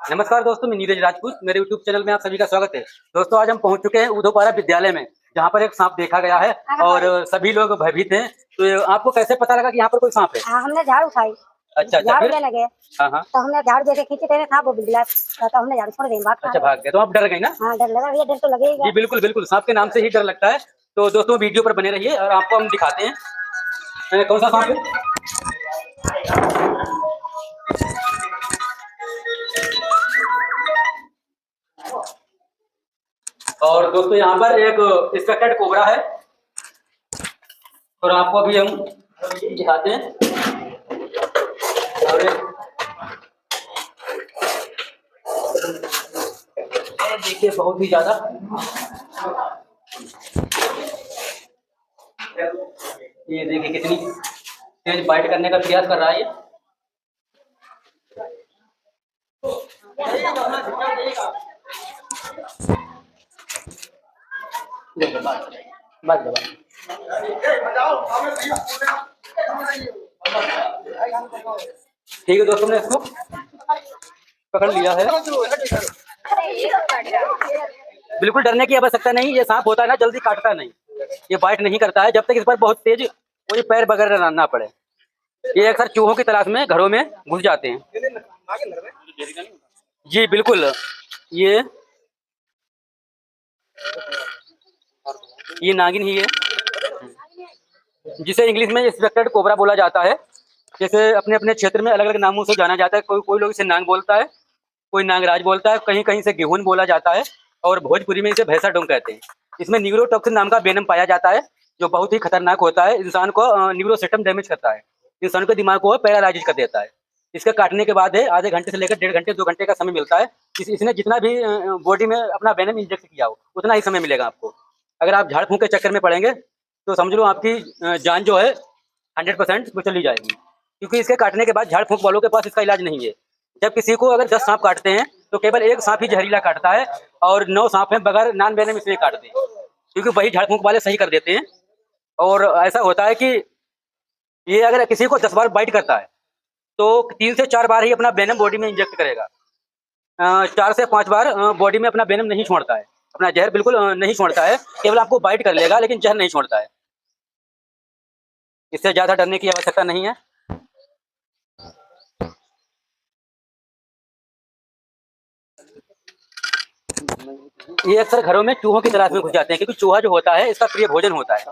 नमस्कार दोस्तों, मैं नीरज राजपूत। मेरे यूट्यूब चैनल में आप सभी का स्वागत है। दोस्तों, आज हम पहुंच चुके हैं उधोपारा विद्यालय में, जहां पर एक सांप देखा गया है और सभी लोग भयभीत हैं। तो आपको कैसे पता लगा कि यहाँ पर कोई सांप है? हमने झाड़ू उठाई। अच्छा, झाड़ू ले लगे। हाँ। तो हमने झाड़ू जैसे खींचे थे था वो बिगला, तो हमने झाड़ू छोड़ दी, अच्छा, भाग गए। तो आप डर गई ना? हाँ, डर लगा, ये डर तो लगेगा। जी बिल्कुल बिल्कुल, सांप के नाम से ही डर लगता है। तो दोस्तों, वीडियो पर बने रहिए और आपको हम दिखाते हैं कौन सा सांप है। और दोस्तों, यहाँ पर एक स्पेक्टेड कोबरा है और आपको अभी हम दिखाते हैं। और देखिए, बहुत ही ज्यादा ये देखिए कितनी तेज बाइट करने का प्रयास कर रहा है ये। ठीक है दोस्तों, ने इसको पकड़ लिया है। बिल्कुल डरने की आवश्यकता नहीं। ये सांप होता है ना, जल्दी काटता नहीं, ये बाइट नहीं करता है जब तक इस पर बहुत तेज कोई पैर वगैरह ना पड़े। ये अक्सर चूहों की तलाश में घरों में घुस जाते हैं। जी बिल्कुल, ये नागिन ही है, जिसे इंग्लिश में स्पेक्टेड कोबरा बोला जाता है। जैसे अपने अपने क्षेत्र में अलग अलग नामों से जाना जाता है। कोई लोग इसे नाग बोलता है, कोई नागराज बोलता है, कहीं कहीं से गेहून बोला जाता है और भोजपुरी में इसे भैंसा डोंग कहते हैं। इसमें न्यूरोटॉक्सिन नाम का वेनम पाया जाता है, जो बहुत ही खतरनाक होता है। इंसान को न्यूरो सिस्टम डैमेज करता है, इंसान के दिमाग को पैरालाइज कर देता है। इसके काटने के बाद है आधे घंटे से लेकर 1.5 घंटे 2 घंटे का समय मिलता है। इसने जितना भी बॉडी में अपना वेनम इंजेक्ट किया हो उतना ही समय मिलेगा आपको। अगर आप झाड़ फूंक के चक्कर में पड़ेंगे तो समझ लो आपकी जान जो है 100% वो चली जाएगी, क्योंकि इसके काटने के बाद झाड़ फूंक वालों के पास इसका इलाज नहीं है। जब किसी को अगर 10 सांप काटते हैं तो केवल एक सांप ही जहरीला काटता है और 9 सांप हैं बगैर नॉन वेनम इसलिए काटते हैं, क्योंकि वही झाड़ फूंक वाले सही कर देते हैं। और ऐसा होता है कि ये अगर किसी को 10 बार बाइट करता है तो 3 से 4 बार ही अपना वेनम बॉडी में इंजेक्ट करेगा। 4 से 5 बार बॉडी में अपना वेनम नहीं छोड़ता है, अपना जहर बिल्कुल नहीं छोड़ता है। केवल आपको बाइट कर लेगा लेकिन जहर नहीं छोड़ता है। इससे ज्यादा डरने की आवश्यकता नहीं है। ये अक्सर घरों में चूहों की तलाश में घुस जाते हैं, क्योंकि चूहा जो होता है इसका प्रिय भोजन होता है।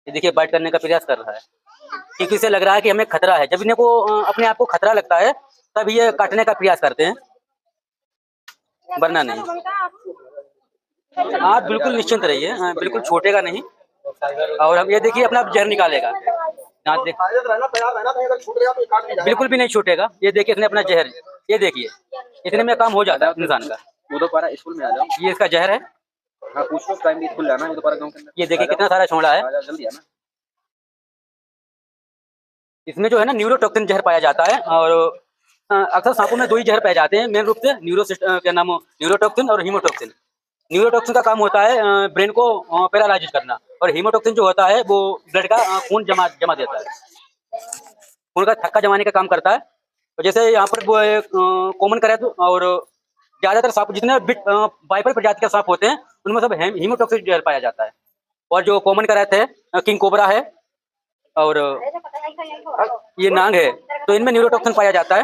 ये देखिए बाइट करने का प्रयास कर रहा है, क्योंकि इसे लग रहा है कि हमें खतरा है। जब इन्हें को अपने आप को खतरा लगता है तब ये काटने का प्रयास करते हैं, वरना नहीं। आप बिल्कुल निश्चिंत रहिए, बिल्कुल छूटेगा नहीं। और हम ये देखिए अपना जहर निकालेगा, बिल्कुल भी नहीं छूटेगा। ये देखिए इसने अपना जहर, ये देखिए इतने में काम हो जाता है इंसान का। उधोपारा स्कूल में आ जाओ, ये इसका जहर है। हाँ, पूछ लो, प्राइमरी स्कूल जाना है उधोपारा गांव के अंदर। ये देखिए कितना सारा छोड़ा है, जल्दी आना। इसमें जो है ना न्यूरोटॉक्सिन जहर पाया जाता है। और अक्सर सांपों में 2 ही जहर पाए जाते हैं मेन रूप से, क्या नाम, न्यूरोटॉक्सिन और हीमोटॉक्सिन। न्यूरोटॉक्सिन का काम होता है ब्रेन को पैरालाइज करना, और हीमोटॉक्सिन जो होता है वो ब्लड का खून जमा देता है, खून का थक्का जमाने का काम करता है। और जैसे यहाँ पर वो कॉमन करे तो, और ज्यादातर सांप जितने बाइपर प्रजाति के सांप होते हैं उनमें सब हीमोटॉक्सिक जहर पाया जाता है। और जो कॉमन का रहते हैं किंग कोबरा है और ये नाग है, तो इनमें न्यूरोटॉक्सिन पाया जाता है।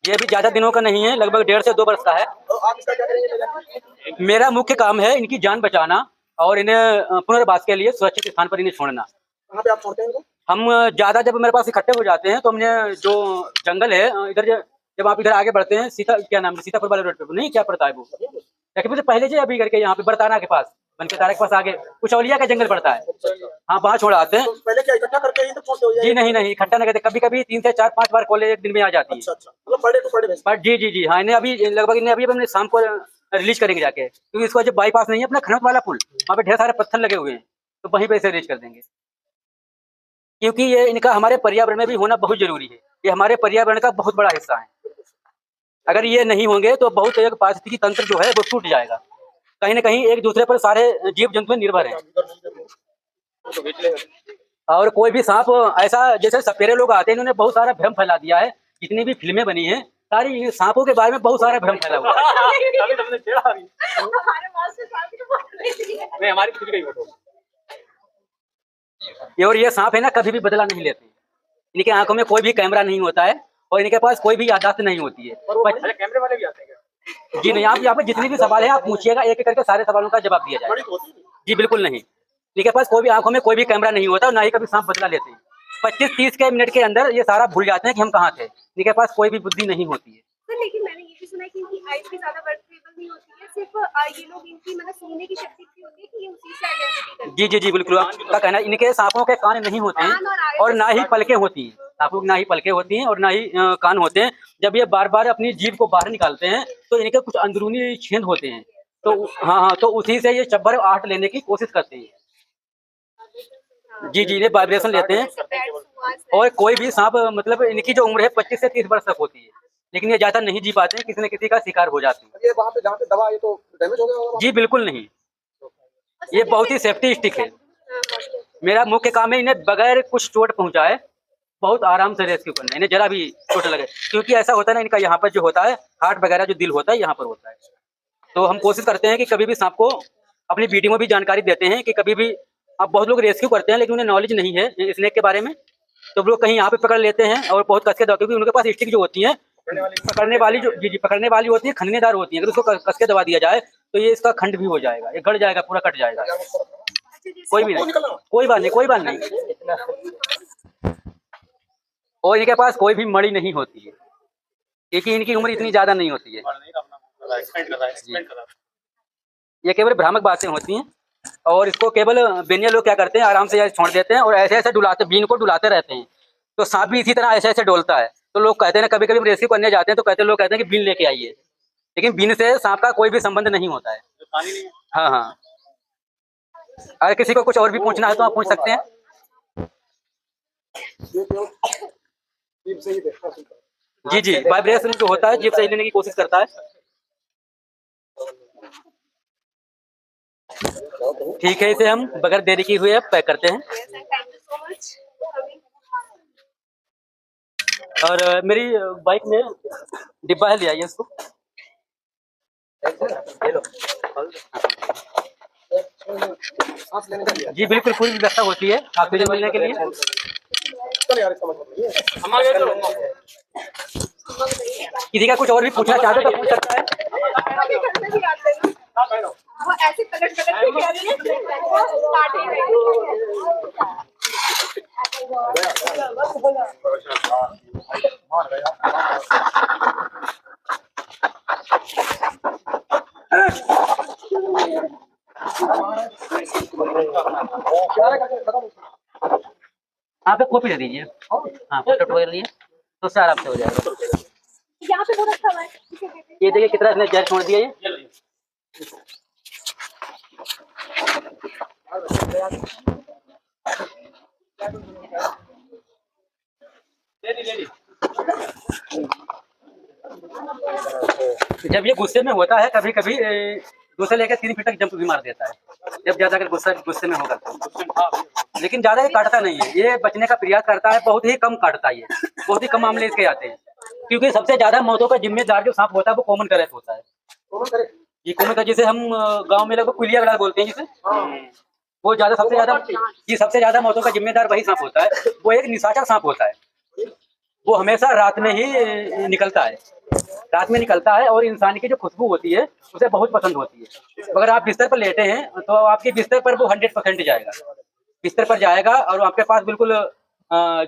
ये भी ज्यादा दिनों का नहीं है, लगभग 1.5 से 2 वर्ष का है। मेरा मुख्य काम है इनकी जान बचाना और इन्हें पुनर्वास के लिए सुरक्षित स्थान पर इन्हें छोड़ना। कहाँ पे आप छोड़ते हैं इनको? हम ज्यादा जब मेरे पास इकट्ठे हो जाते हैं तो हमने जो जंगल है इधर, जब आप इधर आगे बढ़ते हैं सीतापुर वाले रोड पे, नहीं क्या पड़ता है वो, लखीमपुर से पहले से अभी करके यहाँ पे बरताना के पास, बनके तारा के पास आगे कुचौलिया का जंगल पड़ता है। हाँ, वहाँ छोड़ आते हैं। तो पहले क्या इकट्ठा करके ही तो छोड़ते हो? जी नहीं, इकट्ठा नहीं करते। कभी कभी 3 से 4 5 बार कॉलेज एक दिन में आ जाती है। अच्छा, मतलब per day to per day. जी हाँ, इन्हें अभी लगभग अपने शाम को रिलीज करेंगे जाके, क्योंकि इसको जब बाईपास नहीं है अपना खनौत वाला पुल, वहाँ पे ढेर सारे पत्थर लगे हुए हैं, तो वहीं पे इसे रिलीज कर देंगे। क्योंकि ये इनका हमारे पर्यावरण में भी होना बहुत जरूरी है। ये हमारे पर्यावरण का बहुत बड़ा हिस्सा है। अगर ये नहीं होंगे तो बहुत एक पारिस्थितिकी तंत्र जो है वो टूट जाएगा। कहीं ना कहीं एक दूसरे पर सारे जीव जंतु निर्भर हैं। और कोई भी सांप ऐसा, जैसे सपेरे लोग आते हैं, इन्होंने बहुत सारा भ्रम फैला दिया है। जितनी भी फिल्में बनी हैं सारी सांपों के बारे में बहुत सारा भ्रम फैला हुआ है। और ये सांप है ना, कभी भी बदला नहीं लेते। इनके आंखों में कोई भी कैमरा नहीं होता है और इनके पास कोई भी याददाश्त नहीं होती है। कैमरे वाले भी आते हैं क्या? जी नहीं, आप यहाँ पे जितने भी सवाल है आप पूछिएगा, एक एक करके सारे सवालों का जवाब दिया बड़ी जाएगा। तो होती नहीं। जी बिल्कुल नहीं, इनके पास कोई भी आंखों में कोई भी कैमरा नहीं होता और ना ही कभी सांप बदला लेते हैं। 25-30 के मिनट के अंदर ये सारा भूल जाते हैं कि हम कहाँ थे। इनके पास कोई भी बुद्धि नहीं होती है। सर लेकिन मैंने ये भी सुना है कि इनकी आइज भी ज्यादा वर्कटेबल नहीं होती है, सिर्फ ये लोग इनकी मतलब सुनने की शक्ति इतनी होती है कि ये उसी से आइडेंटिटी करते जी जी जी बिल्कुल, आपका कहना है। इनके सांपों के कान नहीं होते हैं और ना ही पलकें होती हैं। सांपों की ना ही पलकें होती हैं और ना ही कान होते हैं। जब ये बार बार अपनी जीभ को बाहर निकालते हैं तो इनके कुछ अंदरूनी छेद होते हैं, तो हाँ, तो उसी से ये चब्बर आहट लेने की कोशिश करते हैं। जी जी, ये वाइब्रेशन लेते हैं। और कोई भी सांप, मतलब इनकी जो उम्र है 25 से 30 वर्ष तक होती है, लेकिन ये ज्यादा नहीं जी पाते हैं, किसी न किसी का शिकार हो जाते हैं। ये वहाँ पे जहाँ पे दवा ये तो डैमेज हो गया होगा। जी बिल्कुल नहीं, ये बहुत ही सेफ्टी स्टिक है। मेरा मुख्य काम है इन्हें बगैर कुछ चोट पहुंचाए बहुत आराम से रेस्क्यू करना, इन्हें जरा भी चोट लगे। क्योंकि ऐसा होता है ना, इनका यहाँ पर जो होता है हार्ट वगैरह जो दिल होता है यहाँ पर होता है। तो हम कोशिश करते हैं कि कभी भी सांप को अपनी वीडियो में भी जानकारी देते हैं कि कभी भी, अब बहुत लोग रेस्क्यू करते हैं लेकिन उन्हें नॉलेज नहीं है स्नेक के बारे में, तो वो लोग कहीं यहाँ पे पकड़ लेते हैं और बहुत कस के दबा, क्योंकि उनके पास स्टिक जो होती है पकड़ने वाली, जो जी जी पकड़ने वाली होती है, खननेदार होती है। अगर उसको कस के दबा दिया जाए तो ये इसका खंड भी हो जाएगा, ये गड़ जाएगा, पूरा कट जाएगा। कोई भी नहीं, कोई बात नहीं, कोई बात नहीं। और इनके पास कोई भी मड़ी नहीं होती है क्योंकि इनकी उम्र इतनी ज्यादा नहीं होती है। ये केवल भ्रामक बातें होती हैं और इसको केवल बेनिया लोग क्या करते हैं, आराम से छोड़ देते हैं और ऐसे ऐसे डुलाते, बीन को डुलाते रहते हैं। तो सांप भी इसी तरह ऐसे ऐसे डोलता है। तो लोग कहते हैं ना, कभी कभी हम रेस्क्यू करने जाते हैं तो लोग कहते हैं कि बीन लेके आइए, लेकिन बीन से सांप का कोई भी संबंध नहीं होता है। हाँ हाँ, अगर किसी को कुछ और भी पूछना है तो आप पूछ सकते हैं। जीभ से ही देखता हूँ। जी जी, वाइब्रेशन जो होता है जीभ से लेने की कोशिश करता है। ठीक है, इसे हम बगैर देरी की हुए पैक करते हैं। Thank you so much. और मेरी बाइक में डिब्बा है, ले आइए इसको। सांस लेने का लिया। जी बिल्कुल, पूरी व्यवस्था होती है ऑक्सीजन मिलने के लिए। चल यार, इसका मतलब नहीं है। किसी का कुछ और भी पूछना चाहते तो पूछ सकता है। अभी घर में भी आते हैं ना, वो ऐसे पलट के कह रही है, वो पार्टी में। हाँ पे कॉपी दे दीजिए। हाँ, फोटो ले लिए तो उससे आराम से हो जाएगा। यहाँ पे वो रखा हुआ है, ये देखिए कितना इसने जहर छोड़ दिया। ये जब ये गुस्से में होता है कभी कभी 2 से लेकर 3 फीट तक जंप भी मार देता है, जब ज्यादा अगर गुस्से में होगा तो। लेकिन ज्यादा ये काटता नहीं है, ये बचने का प्रयास करता है, बहुत ही कम काटता है। ये बहुत ही कम मामले इसके आते हैं, क्योंकि सबसे ज्यादा मौतों का जिम्मेदार जो सांप होता है वो कॉमन करेक्ट होता है। ये कॉमन का, जिसे हम गांव में लगभग कुलिया वगैरह बोलते हैं, जिसे वो ज्यादा सबसे ज्यादा, ये सबसे ज्यादा मौतों का जिम्मेदार वही सांप होता है। वो एक निशाचर सांप होता है, वो हमेशा रात में ही निकलता है, रात में निकलता है और इंसान की जो खुशबू होती है उसे बहुत पसंद होती है। अगर आप बिस्तर पर लेटे हैं तो आपके बिस्तर पर वो 100% जाएगा, बिस्तर पर जाएगा और आपके पास बिल्कुल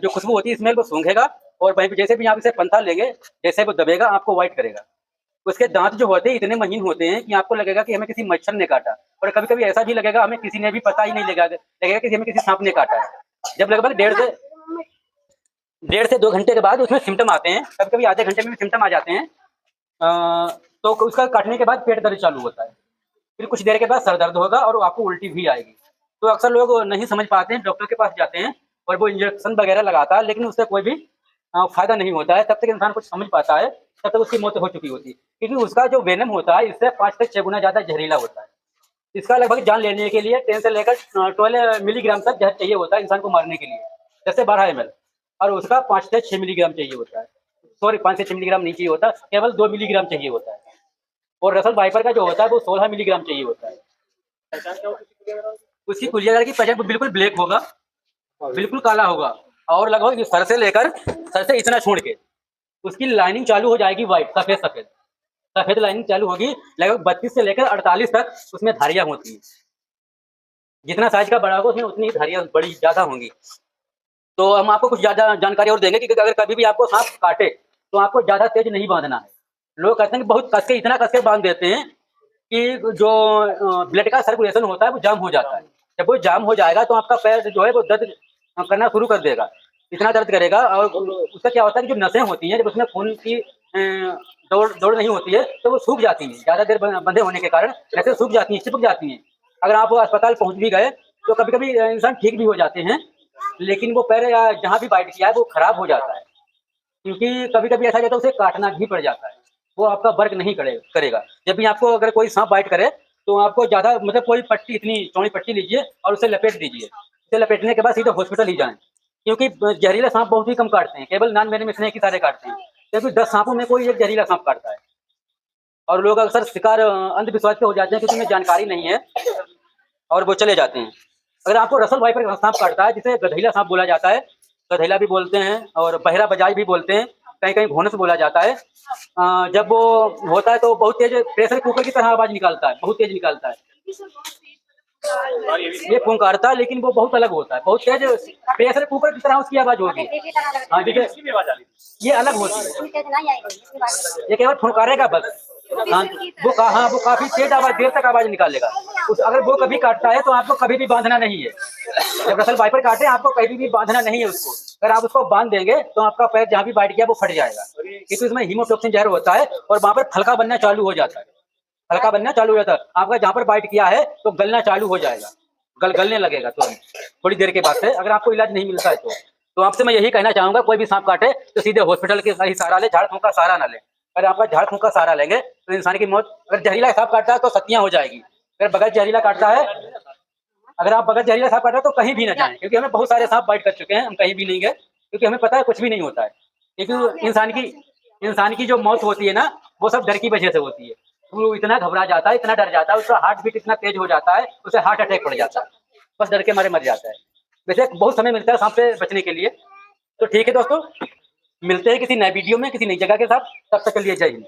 जो खुशबू होती है, स्मेल को सूंघेगा और वहीं पे जैसे भी आप इसे पंथा लेंगे, जैसे वो दबेगा आपको वाइट करेगा। उसके दांत जो होते हैं इतने महीन होते हैं कि आपको लगेगा कि हमें किसी मच्छर ने काटा, और कभी कभी ऐसा भी लगेगा हमें किसी ने भी पता ही नहीं लगेगा कि हमें किसी सांप ने काटा है। जब लगभग 1.5 से 2 घंटे के बाद उसमें सिम्टम आते हैं, कभी कभी आधे घंटे में भी सिम्टम आ जाते हैं, तो उसका काटने के बाद पेट दर्द चालू होता है, फिर कुछ देर के बाद सर दर्द होगा और आपको उल्टी भी आएगी। तो अक्सर लोग नहीं समझ पाते हैं, डॉक्टर के पास जाते हैं और वो इंजेक्शन वगैरह लगाता है, लेकिन उससे कोई भी फायदा नहीं होता है। तब तक इंसान कुछ समझ पाता है तब तक उसकी मौत हो चुकी होती है, क्योंकि उसका जो वेनम होता है इससे 5 से 6 गुना ज्यादा जहरीला होता है। इसका लगभग जान लेने के लिए 10 से लेकर 12 मिलीग्राम तक जहर चाहिए होता है इंसान को मारने के लिए, 10 से 12 ml, और उसका 5 से 6 मिलीग्राम चाहिए होता है। सॉरी, 5 से 6 मिलीग्राम नहीं चाहिए होता, केवल 2 मिलीग्राम चाहिए होता है। और रसल वाइपर का जो होता है वो 16 मिलीग्राम चाहिए होता है। उसकी कुलिया की पहचान बिल्कुल ब्लैक होगा, बिल्कुल काला होगा, और लगभग सर से इतना छोड़ के उसकी लाइनिंग चालू हो जाएगी वाइट, सफेद लाइनिंग चालू होगी। लगभग 32 से लेकर 48 तक उसमें धारियां होती हैं। जितना साइज का बड़ा होगा उसमें उतनी धारियां बड़ी ज्यादा होंगी। तो हम आपको कुछ ज्यादा जानकारी और देंगे कि अगर कभी भी आपको सांप काटे तो आपको ज्यादा तेज नहीं बांधना है। लोग कहते हैं कि बहुत कसके, इतना कसके बांध देते हैं कि जो ब्लड का सर्कुलेशन होता है वो जाम हो जाता है। जब वो जाम हो जाएगा तो आपका पैर जो है वो दर्द करना शुरू कर देगा, इतना दर्द करेगा। और उसका क्या होता है कि जो नसें होती हैं, जब उसमें खून की दौड़ नहीं होती है तो वो सूख जाती हैं। ज़्यादा देर बंधे होने के कारण नसें सूख जाती हैं, चिपक जाती हैं। अगर आप अस्पताल पहुंच भी गए तो कभी कभी इंसान ठीक भी हो जाते हैं, लेकिन वो पैर या जहाँ भी बाइट किया है वो खराब हो जाता है, क्योंकि कभी कभी ऐसा जाता है उसे काटना भी पड़ जाता है, वो आपका वर्क नहीं करेगा। जब भी आपको अगर कोई सांप बाइट करे तो आपको ज़्यादा मतलब कोई पट्टी, इतनी चौड़ी पट्टी लीजिए और उसे लपेट दीजिए। उसे लपेटने के बाद सीधे हॉस्पिटल ही जाएं, क्योंकि जहरीला सांप बहुत ही कम काटते हैं, केवल नॉन वेनमस स्नेक ही सारे काटते हैं, क्योंकि 10 सांपों में कोई एक जहरीला सांप काटता है। और लोग अक्सर शिकार अंधविश्वास पे हो जाते हैं क्योंकि उन्हें जानकारी नहीं है और वो चले जाते हैं। अगर आपको रसल वाइपर का सांप काटता है, जिसे गधेला सांप बोला जाता है, गधेला भी बोलते हैं और बहरा बजाई भी बोलते हैं, कहीं कहीं घोनस बोला जाता है। जब वो होता है तो बहुत तेज प्रेशर कुकर की तरह आवाज निकालता है, बहुत तेज निकालता है। ये फुंकारता है, लेकिन वो बहुत अलग होता है, बहुत तेज प्रेशर कुकर की तरह उसकी आवाज होगी। हाँ देखिए, ये अलग होती है, ये केवल फुंकारेगा बस। हाँ, वो काफी तेज आवाज, देर तक आवाज निकालेगा। अगर वो कभी काटता है तो आपको कभी भी बांधना नहीं है। जब रसल वाइपर काटे आपको कभी भी बांधना नहीं है उसको। अगर आप उसको बांध देंगे तो आपका पैर जहाँ भी बाइट किया वो फट जाएगा, क्योंकि उसमें हीमोटॉक्सिन जहर होता है और वहाँ पर फलका बनना चालू हो जाता है। हल्का बनना चालू हो जाता है, आपका जहाँ पर बाइट किया है तो गलना चालू हो जाएगा, गलने लगेगा तुरंत थोड़ी देर के बाद से, अगर आपको इलाज नहीं मिलता है तो आपसे मैं यही कहना चाहूंगा, कोई भी सांप काटे तो सीधे हॉस्पिटल के ही सहारा ले, झाड़ फूंक का सहारा ना ले। अगर आपका झाड़ फूंक का सहारा लेंगे तो इंसान की मौत, अगर जहरीला सांप काटता है तो सत्यां हो जाएगी। अगर बगैर जहरीला काटता है, अगर आप बगैर जहरीला सांप काटता है तो कहीं भी ना जाएं, क्योंकि हमें बहुत सारे सांप बाइट कर चुके हैं, हम कहीं भी नहीं गए, क्योंकि हमें पता है कुछ भी नहीं होता है। क्योंकि इंसान की जो मौत होती है ना, वो सब डर की वजह से होती है। वो इतना घबरा जाता है, इतना डर जाता है, उसका हार्ट बीट इतना तेज हो जाता है, उसे हार्ट अटैक पड़ जाता है, बस डर के मारे मर जाता है। वैसे बहुत समय मिलता है सांप से बचने के लिए। तो ठीक है दोस्तों, मिलते हैं किसी नए वीडियो में किसी नई जगह के साथ, तब तक के लिए जय हिंद।